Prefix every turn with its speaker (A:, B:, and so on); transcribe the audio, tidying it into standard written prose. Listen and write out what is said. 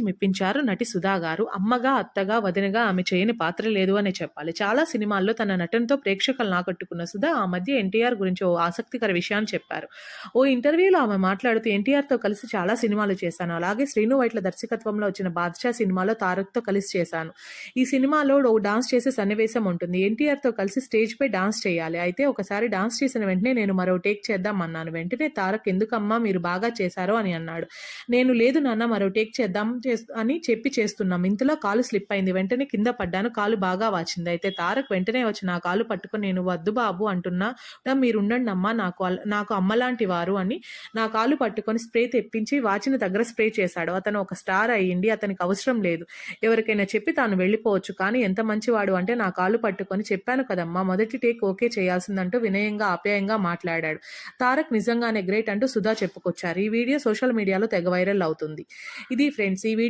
A: మెప్పించారు నటి సుధా గారు. అమ్మగా, అత్తగా, వదినగా ఆమె చేయని పాత్ర లేదు అనే చెప్పాలి. చాలా సినిమాల్లో తన నటనతో ప్రేక్షకులను ఆకట్టుకున్న సుధా ఆ మధ్య ఎన్టీఆర్ గురించి ఓ ఆసక్తికర విషయాన్ని చెప్పారు. ఓ ఇంటర్వ్యూలో ఆమె మాట్లాడుతూ ఎన్టీఆర్‌తో కలిసి చాలా సినిమాలు చేశాను. అలాగే శ్రీను వైట్ల దర్శకత్వంలో వచ్చిన 'బాద్‌షా' సినిమాలో తారక్‌తో కలిసి చేశాను. ఈ సినిమాలో ఓ డాన్స్ చేసే సన్నివేశం ఉంటుంది. ఎన్టీఆర్‌తో కలిసి స్టేజ్‌పై డాన్స్ చేయాలి. అయితే ఒకసారి డాన్స్ చేసిన వెంటనే నేను మరో టేక్ చేద్దాం అన్నాను. వెంటనే తారక్ ఎందుకమ్మా మీరు బాగా చేశారు అని అన్నాడు. నేను లేదు నాన్న మరో టేక్ చేద్దాం అని చెప్పి చేస్తున్నాం. ఇంతలో కాలు స్లిప్ అయింది. వెంటనే కింద పడ్డాను. కాలు బాగా వాచింది. అయితే తారక్ వెంటనే వచ్చి నా కాలు పట్టుకొని నేను వద్దు బాబు అంటున్నా మీరుండండమ్మా నాకు అమ్మలాంటి వారు అని నా కాలు పట్టుకొని స్ప్రే తెప్పించి వాచిన దగ్గర స్ప్రే చేశాడు. అతను ఒక స్టార్ అయ్యింది. అతనికి అవసరం లేదు. ఎవరికైనా చెప్పి తాను వెళ్ళిపోవచ్చు. కానీ ఎంత మంచివాడు అంటే నా కాలు పట్టుకొని చెప్పాను కదమ్మా మొదటి టేక్ ఓకే చేయాల్సిందంటూ వినయంగా ఆప్యాయంగా మాట్లాడాడు. తారక్ నిజంగానే గ్రేట్ అంటూ సుధా చెప్పుకొచ్చారు. ఈ వీడియో సోషల్ మీడియాలో తెగ వైరల్ అవుతుంది. ఇది ఫ్రెండ్స్ ఈ